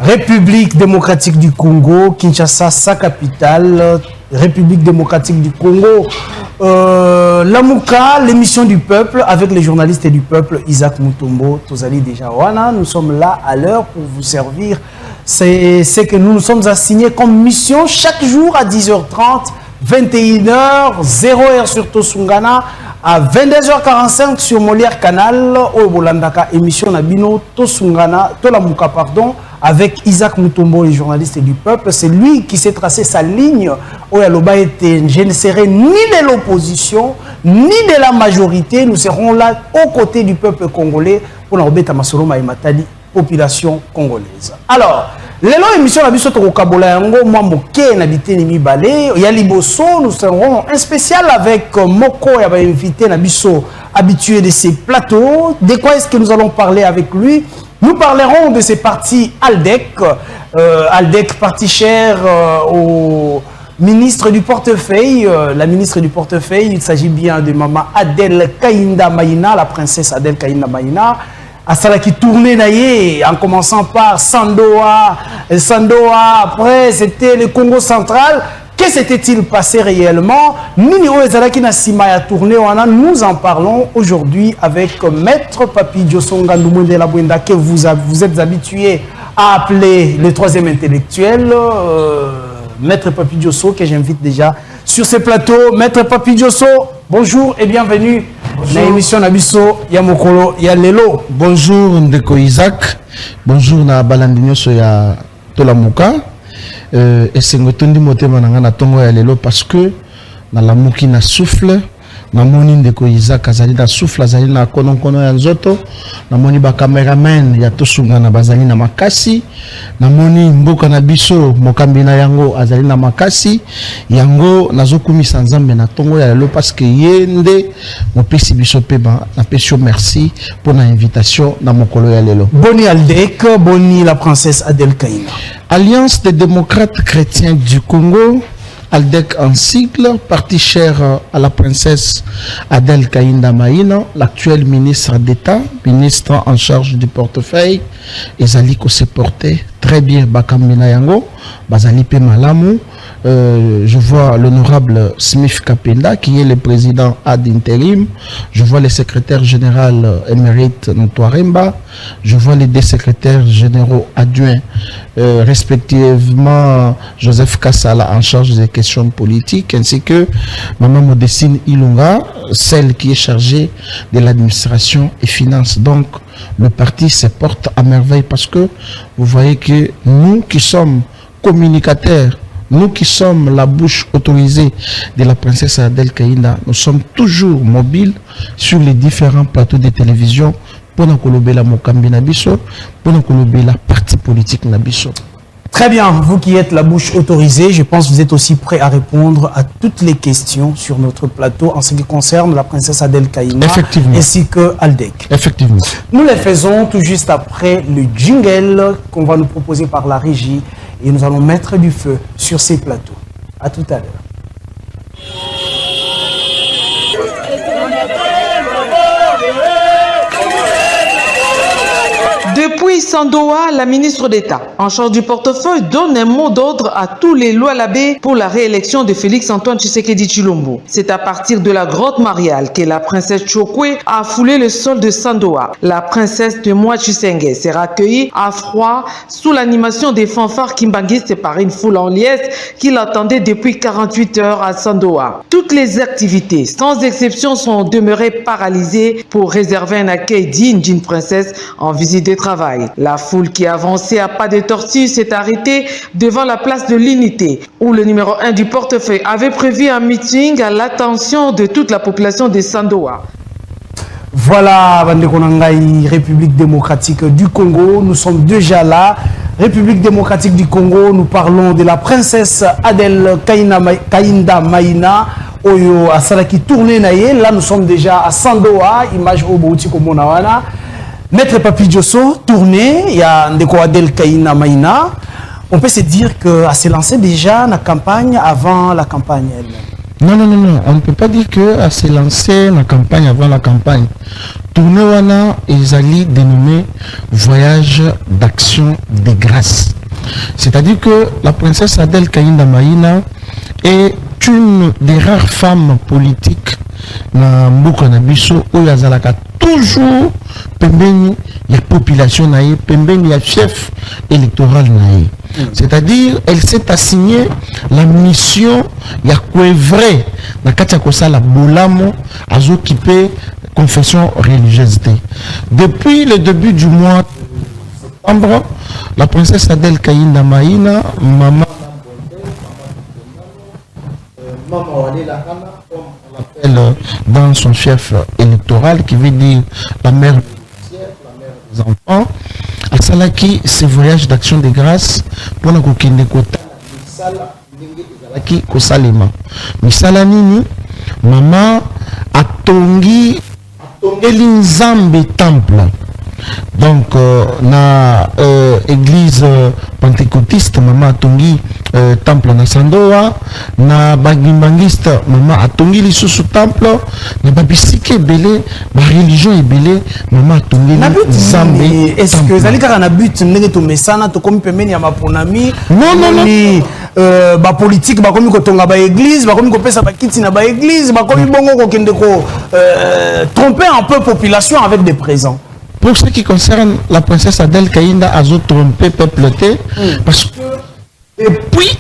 République démocratique du Congo, Kinshasa, sa capitale, République démocratique du Congo, Lamouka, l'émission du peuple, avec les journalistes du peuple, Isaac Mutombo, Tozali Dejawana. Nous sommes là à l'heure pour vous servir. C'est que nous sommes assignés comme mission chaque jour à 10h30, 21h, 0h sur Tosungana, à 22h45 sur Molière Canal, au Bolandaka, émission Nabino, Tosungana, Tolamouka, pardon, avec Isaac Mutombo, les journalistes du peuple. C'est lui qui s'est tracé sa ligne. Je ne serai ni de l'opposition, ni de la majorité. Nous serons là aux côtés du peuple congolais pour l'embêter à Masoloma et Matali, population congolaise. Alors, l'émission émission la biso to kabola yango moi moké n'habité ni mibale ya liboso nous serons un spécial avec Moko ya ba invité na biso habitué de ces plateaux. De quoi est-ce que nous allons parler avec lui? Nous parlerons de ces partis ALDEC, ALDEC parti cher au ministre du portefeuille, la ministre du portefeuille, il s'agit bien de maman Adel Kainda Maïna, la princesse Adel Kainda Maïna. Asala qui tournait naïe, en commençant par Sandoa, après c'était le Congo central. Que s'était-il passé réellement? Nous en parlons aujourd'hui avec Maître Papi Diosonga Ndumwende La Bwenda, que vous êtes habitué à appeler le troisième intellectuel. Maître Papi Diosso, que j'invite déjà sur ce plateau. Maître Papi Diosso, bonjour et bienvenue. Bonjour. L'émission Nabiso Yamokolo Yalelo. Bonjour Ndeko Isaac. Bonjour na balandinyo so ya Tolamuka. Et c'est ngotondi motema nanga na tongo ya lelo parce que na lamuki na souffle na moni Ndeko Isaac azali na souffle azali na kono ya nzoto na moni ba cameraman ya tosunga na bazali na makasi na moni mboka na biso mokambi na yango azali na makasi yango nazokumisa nzambe na tongo ya lelo parce que yende mopesi biso peba na pesio merci pour la invitation na mokolo ya lelo. Boni Aldec, boni la princesse Adel Kaina. Alliance des démocrates chrétiens du Congo, ALDEC en sigle, parti cher à la princesse Adel Kainda Maïna, l'actuel ministre d'État, ministre en charge du portefeuille, Ezaliko se portait très bien Bakambina Yango, Bazali Pe Malamu. Je vois l'honorable Smith Kapenda qui est le président ad intérim. Je vois le secrétaire général émérite Ntwaremba. Je vois les deux secrétaires généraux adjoints, respectivement Joseph Kassala en charge des questions politiques, ainsi que Maman Modestine Ilunga, celle qui est chargée de l'administration et finances. Donc, le parti se porte à merveille parce que vous voyez que nous qui sommes communicateurs, nous qui sommes la bouche autorisée de la princesse Adel Kainda, nous sommes toujours mobiles sur les différents plateaux de télévision pour nous colober la Mokambi Nabiso, pour nous colober la partie politique Nabiso. Très bien, vous qui êtes la bouche autorisée, je pense que vous êtes aussi prêt à répondre à toutes les questions sur notre plateau en ce qui concerne la princesse Adel Kaina ainsi que Aldec. Effectivement. Nous les faisons tout juste après le jingle qu'on va nous proposer par la régie et nous allons mettre du feu sur ces plateaux. À tout à l'heure. Depuis Sandoa, la ministre d'État en charge du portefeuille donne un mot d'ordre à tous les Lualabé pour la réélection de Félix-Antoine Tshisekedi Tshilombo. C'est à partir de la grotte mariale que la princesse Chokwe a foulé le sol de Sandoa. La princesse de Moi Tshisenge sera accueillie à froid sous l'animation des fanfares kimbanguistes par une foule en liesse qui l'attendait depuis 48 heures à Sandoa. Toutes les activités, sans exception, sont demeurées paralysées pour réserver un accueil digne d'une princesse en visite de travail. La foule qui avançait à pas de tortue s'est arrêtée devant la place de l'Unité, où le numéro 1 du portefeuille avait prévu un meeting à l'attention de toute la population de Sandoa. Voilà, République démocratique du Congo, nous sommes déjà là. République démocratique du Congo, nous parlons de la princesse Adel Kainda Maïna. Oyo Asalaki tourné naïe. Là, nous sommes déjà à Sandoa, image au Bouti Komonawana. Maître Papi Diosso, tourné, il y a Ndeko Adel Kaina Maïna. On peut se dire qu'elle s'est lancée déjà la campagne avant la campagne elle-même. Non, on ne peut pas dire qu'elle s'est lancée la campagne avant la campagne. Tourné wana ezali dénommé voyage d'action de grâce. C'est-à-dire que la princesse Adèle Kaïnda Maïna est une des rares femmes politiques na mboka na biso oyo azalaka toujours pembeni ya population na ye, pembeni ya chef électoral na ye. C'est-à-dire elle s'est assignée la mission ya koevrer na kati ya kosala bolamo azokipe confession religieuse. Depuis le début du mois de septembre, la princesse Adèle Kaïnda Maïna, maman l'appelle dans son chef électoral, qui veut dire la mère des enfants, à Salaki, ce voyage d'action de grâce pour la kokende kota kosalema misala nini maman atongi Nzambe temple. Donc na église pentecôtiste maman atongi temple na Sandoa, na bagimbangiste maman atongi lisusu temple, na babisike ebele ba religion ebele maman atongi Nzambe. Est-ce que zali kaka na but ndenge to mesana to komi pembeni ya maponami? Non. Ba politique ba komi kotonga ba église, ba komi kopesa ba kiti na ba église, ba komi bongo ko kende ko tromper un peu population avec des présents. Pour ce qui concerne la princesse Adèle Kaïnda, a trompé peuple parce que depuis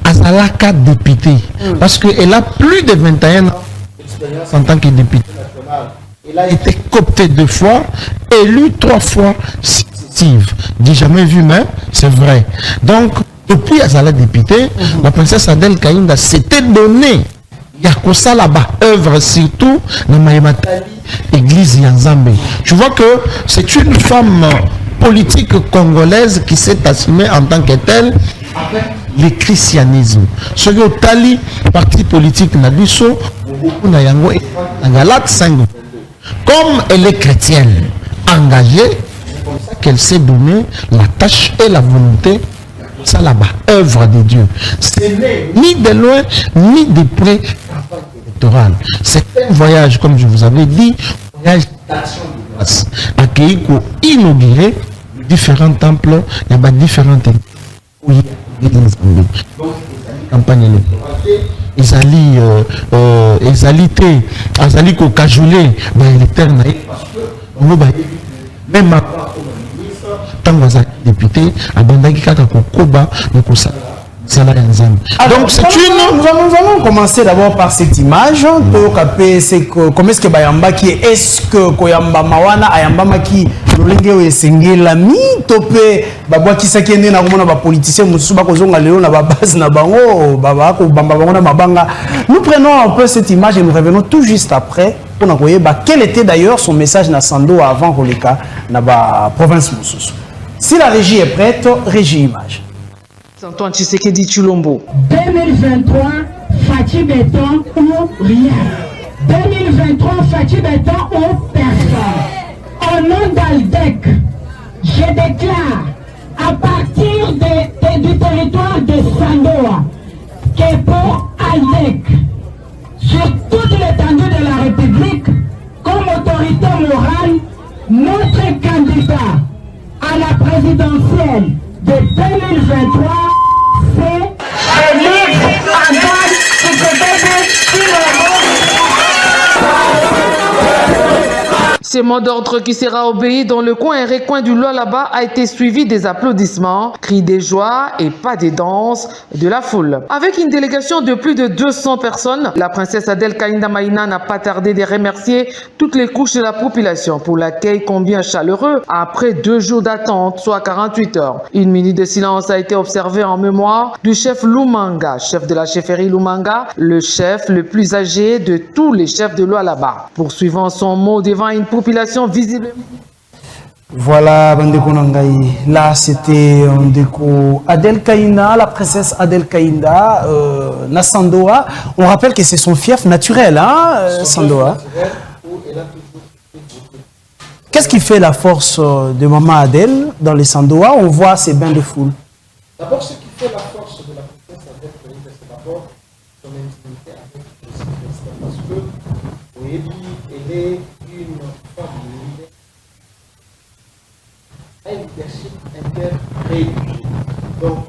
Azalaka député, parce qu'elle a plus de 21 ans d'expérience en tant que députée nationale. Elle a été cooptée 2 fois, élue 3 fois successives. Dit jamais vu, mais c'est vrai. Donc, depuis Azala député, la princesse Adèle Kaïnda s'était donnée. Il y a que ça là-bas, œuvre surtout dans Maïmatali, église Yanzambe. Tu vois que c'est une femme politique congolaise qui s'est assumée en tant que telle avec le christianisme. Ce que Tali, parti politique Nabiso, comme elle est chrétienne, engagée, c'est comme ça qu'elle s'est donnée la tâche et la volonté. Ça là-bas, œuvre de Dieu. Ce n'est ni de loin, ni de près électoral. C'est un voyage, comme je vous avais dit, voyage d'action de grâce. Accueilli pour inaugurer différents temples, il y a différentes campagnes électorales. Ils allaient cajoler l'électeur parce que même tant que député, abandaki kaka kokoba nikosa sala nzambe. Donc c'est une. Nous allons commencer d'abord par cette image. Comment est-ce que bayamba qui est-ce que koyamba mawana ayamba maki lolenge esengela mi topé babwa kisaki ene na komona ba politicien mususu ba kozonga lelo na ba base na bango baba ko bamba bango na mabanga. Nous prenons un peu cette image et nous revenons tout juste après pour nous voir quel était d'ailleurs son message na Sando avant Roleka na ba province mususu. Si la régie est prête, régie image. Antoine Tshisekedi Tshilombo. 2023, Fati Béton ou rien. 2023, Fati Béton ou personne. Au nom d'Aldec, je déclare à partir du territoire de Sandoa que pour Aldec, sur toute l'étendue de la République, comme autorité morale, notre candidat à la présidentielle de 2023, c'est Félix Antoine Tshisekedi Tshilombo. Ce mot d'ordre qui sera obéi dans le coin et recoin du Lualaba a été suivi des applaudissements, cris de joie et pas de danse de la foule. Avec une délégation de plus de 200 personnes, la princesse Adèle Kaïnda Maïna n'a pas tardé de remercier toutes les couches de la population pour l'accueil combien chaleureux après 2 jours d'attente, soit 48 heures. 1 minute de silence a été observée en mémoire du chef Lumanga, chef de la chefferie Lumanga, le chef le plus âgé de tous les chefs de Lualaba. Poursuivant son mot devant une population visible. Voilà, Bandeko Nangaï. Là, c'était Bandeko Adèle Kaïnda, la princesse Adèle Kaïnda, Nassandoa. On rappelle que c'est son fief naturel, hein, Sandoa. Qu'est-ce qui fait la force de Maman Adèle dans les Sandoa? On voit ces bains de foule. D'abord, ce qui fait la force de la princesse Adèle Kaïnda, c'est d'abord son intimité avec le Christ. Parce que, oui, elle est une femme a un leadership interreligieux. donc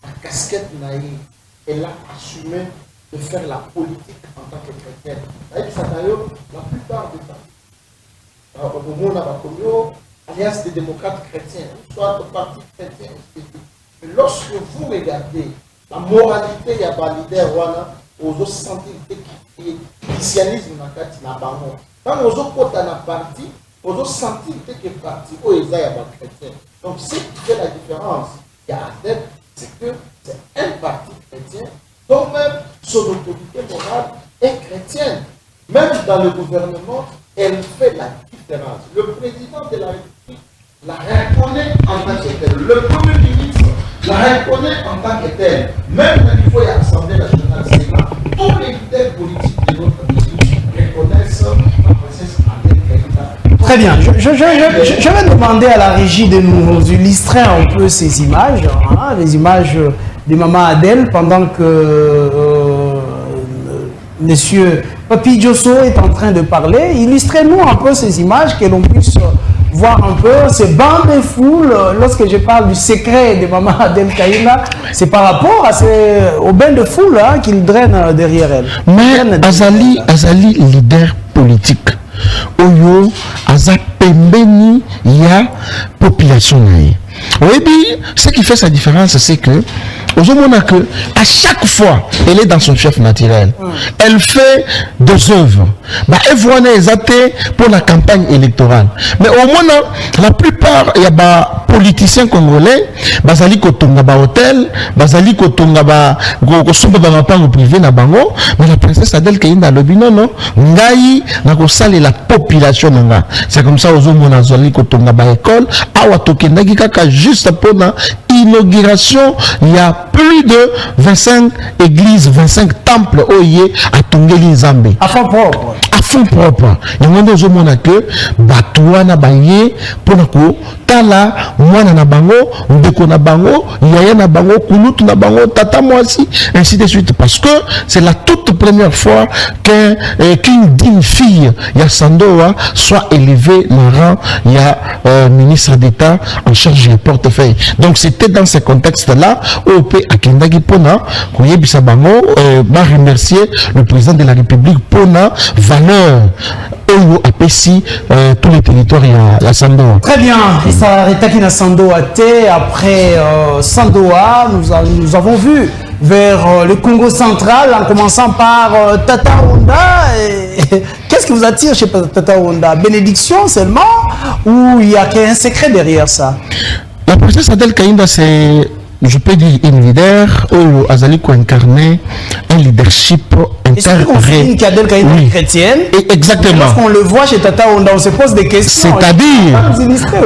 la casquette naïe, elle a assumé de faire la politique en tant que chrétienne. D'ailleurs, la plupart du temps, au moment où on a alliance des démocrates chrétiens, soit le parti chrétien, mais lorsque vous regardez la moralité, il y a des leaders aux autres sentir que le christianisme n'a pas de dans aux autres parti, aux autres sentir que le parti où il y a des chrétiens. Donc, ce qui fait la différence, il y a c'est que c'est un parti chrétien dont même son autorité morale est chrétienne. Même dans le gouvernement, elle fait la différence. Le président de la République la reconnaît en tant que tel. Le premier ministre la reconnaît en tant que tel. Même quand il faut y l'Assemblée nationale, Sénat, tous les leaders politiques de notre pays reconnaissent la princesse Adèle Kaïnda. Très bien. Je vais demander à la régie de nous illustrer un peu ces images, hein, les images de Maman Adèle, pendant que Monsieur Papi Diosso est en train de parler. Illustrez-nous un peu ces images, que l'on puisse voir un peu ces bancs de foule. Lorsque je parle du secret de Maman Adèle Kaïnda, c'est par rapport aux bains de foule hein, qu'il draine derrière elle. Mais Azali leader politique. Oyo aza pembeni ya population naïe. Oui, ce qui fait sa différence, c'est que à chaque fois, elle est dans son chef naturel. Elle fait des œuvres. Elle voit les athées pour la campagne électorale. Mais au moins, la plupart, il y a des politiciens congolais, bazali kotonga ba hôtel, bazali kotonga ba kosomba ba mapango privé na bango, mais la princesse Adèle Kaïnda lobi non, ngai na kosala la population nga. C'est comme ça aux hommes azali kotonga ba école, awa tokendaki kaka juste pour la inauguration, il y a plus de 25 églises, 25 temples oye à Tongeli Nzambe. À fond propre. À fond propre. Il y a des hommes que Batouana Baye, Ponako, Tala, Mwana na bango, Ndeko na bango, Yaya na bango, Kulutu na bango, Tata Mwasi, ainsi de suite. Parce que c'est la toute première fois qu'une digne fille, Sandoa, soit élevée le rang, il y a ministre d'État en charge du portefeuille. Donc c'était dans ce contexte-là, OP Akendagi Pona, Koyebisa Bango, va remercier le président de la République Pona, valeur, Oyo Apesi, tous les territoires, il y a Sandoa. Très bien, ça arrêta qui n'a Sandoa T. Après Sandoa, nous avons vu vers le Congo central, en commençant par Tata Honda. Qu'est-ce qui vous attire chez Tata Honda? Bénédiction seulement ou il y a un secret derrière ça? La princesse Adèle Kaïnda, c'est, je peux dire, une leader où Azali ko incarner un leadership interreligieux. Adèle Kaïnda est chrétienne. Et exactement. Lorsqu'on le voit chez Tata Honda, on se pose des questions. C'est-à-dire,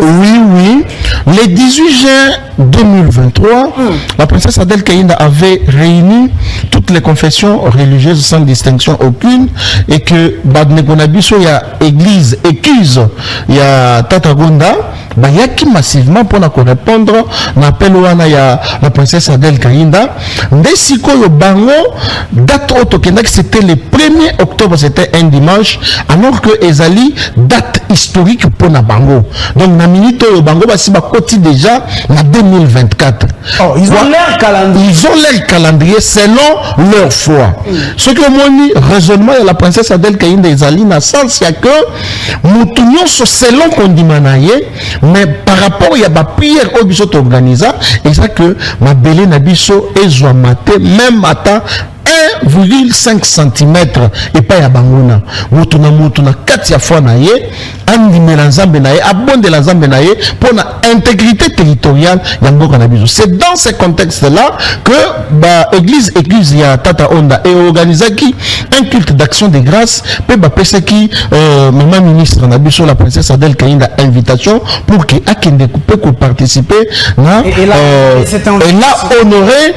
oui, le 18 juin 2023, la princesse Adèle Kaïnda avait réuni toutes les confessions religieuses sans distinction aucune et que Badnegonabiso, il y a église, écuse, il y a Tata Honda, il y a qui massivement pour répondre à l'appel la princesse Adèle Kaïnda. Ndesiko yo bango, date autokenda, c'était le 1er octobre, c'était un dimanche, alors que Ezali, date historique pour na bango. Donc, na minute yo bango, basi ba koti déjà, na 2024. Oh, ils ont leur calendrier. Ils ont leur calendrier selon leur foi. Ce que moi dit, raisonnement de la princesse Adèle Kaïnda Ezali, na sens, il y a que, moutounion selon qu'on dit manaye, mais par rapport il y a des prières au biso organisé et ça que ma belle nabiso est maté même à 1,5 cm et pas ya banguna mutuna kati ya foi na ye andimela nzambe na ye abonde la nzambe na ye pour la intégrité territoriale ya mboka na biso. C'est dans ce contexte là que église ya Tata Honda et organisé qui un culte d'action de grâce pe ba pesa qui maman ministre na biso la princesse Adèle Kaïnda invitation pour que akende couper ko participer na et là honorer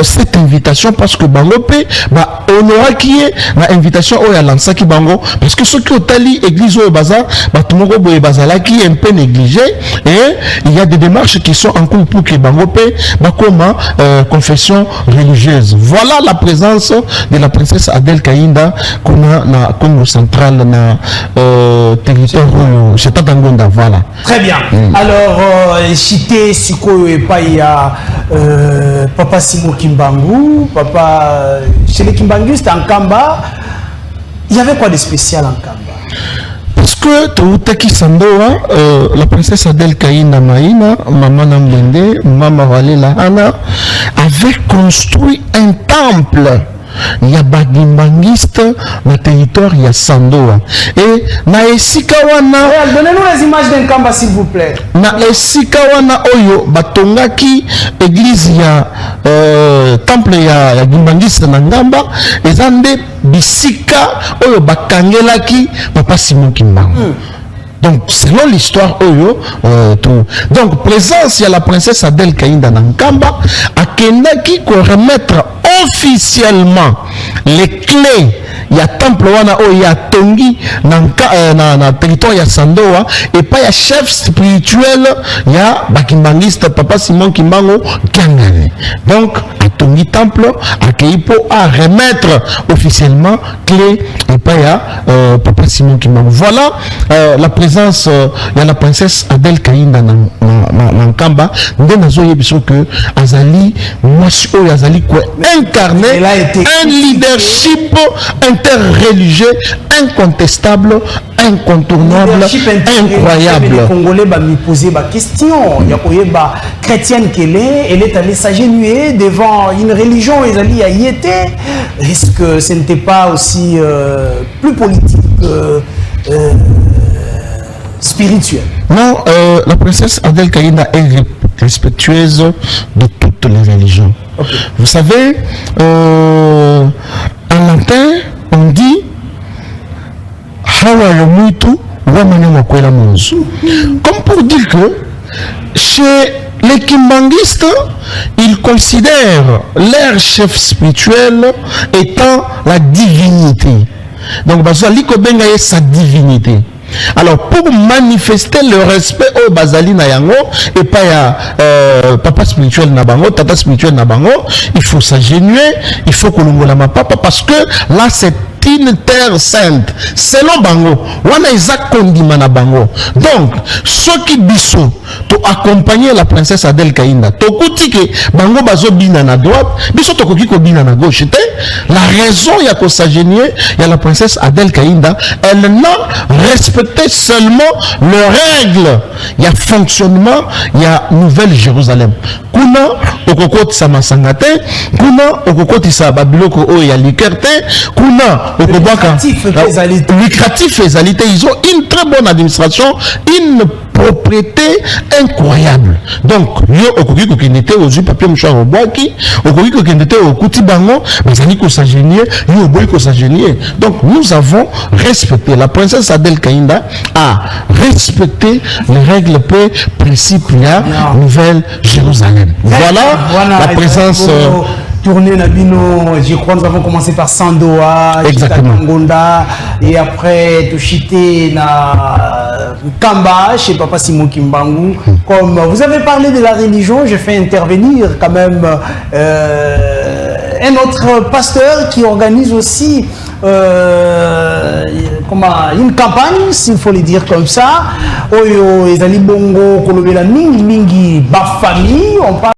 cette invitation parce que bango bah honora qui est na invitation au lancer qui bango parce que ceux qui ont tali église au bazar bah tout le monde boye bazala qui est un peu négligé et il y a des démarches qui sont en cours pour que bango pe bah comment confession religieuse. Voilà la présence de la princesse Adèle Kainda qu'on a na Congo central na territoire chez Tatangonda. Voilà. Très bien. Alors Chité Siko et Paya Papa Simo Kimbangu, Papa chez les Kimbangu c'était en Kamba. Il y avait quoi de spécial en Kamba? Parce que Toutaki Sandoa, la princesse Adèle Kainda Maïna, Maman Nambende, Maman Valela Hana, avait construit un temple. Il y a Bagimbangiste dans le territoire, il y a Sandoa. Et na Esikawana. Donnez-nous les images d'un Kamba, s'il vous plaît. Na Esikawana Oyo, Batongaki, église, il y a temple, il y a Gimbangiste dans Ngamba, et Zande Bisika Oyo, Bakangelaki, Papa Simon Kimbangu. Donc, selon l'histoire, tout. Donc, présence, il y a la princesse Adèle Kainda Nankamba, à Kendaki, qu'on remettre officiellement les clés. Il y a temple, il y a Tongi, na territoire, il y a Sandoa, et pas il y a chef spirituel, il y a Bakimbangiste, Papa Simon Kimbango, Kangane. Donc, à Tongi temple, à Keipo, à remettre officiellement clés, et pas il y a Papa Simon Kimbango. Voilà la présence, il y a la princesse Adèle Kainda Nankamba, que Azali, Azali, incarné un leadership interreligieux, incontestable, incontournable, incroyable. Les Congolais me posaient ma question. Il y a une chrétienne qu'elle est allée s'agenouiller devant une religion, elle y était. Est-ce que ce n'était pas aussi plus politique, spirituel? Non, la princesse Adèle Kainda est respectueuse de toutes les religions. Okay. Vous savez, en latin, on dit comme pour dire que chez les Kimbanguistes, ils considèrent leur chef spirituel étant la divinité. Donc, sa divinité. Alors, pour manifester le respect au Bazali Nayango, et pas à papa spirituel Nabango, tata spirituel Nabango, il faut s'agenouiller, il faut que l'on la papa, parce que là, c'est une terre sainte. Selon Bango, on a Isaac Kondimana Bango. Donc, ceux qui bissou, pour accompagner la princesse Adèle Kainda, to koutike Bango bazo bina na droite, bissou to kokiko bina na gauche. La raison, il y a qu'on s'agenouiller, il y a la princesse Adèle Kainda, elle n'a respecté seulement les règles. Il y a fonctionnement, il y a Nouvelle Jérusalem. Kuna, okokoti sa masangate, kuna, okokoti sa babiloko o ya likerte, kuna, lucratif et alité, ils ont une très bonne administration, une propriété incroyable. Donc, yo okoki kokendete ozu papier mouchoir au boaki, okoki kokendete au kuti bango, mais ani ko s'agenouiller, yo boy ko s'agenouiller. Donc, nous avons respecté. La princesse Adèle Kainda a respecté les règles paix, principes, Nouvelle Jérusalem. Voilà la présence. Tourner Nabino, je crois que nous avons commencé par Sandoa, Gonda, et après Toshite na Kamba chez Papa Simon Kimbangu. Comme vous avez parlé de la religion, je fais intervenir quand même un autre pasteur qui organise aussi une campagne, s'il faut le dire comme ça. Oyo ezali bongo kolobela mingi ba famille, on parle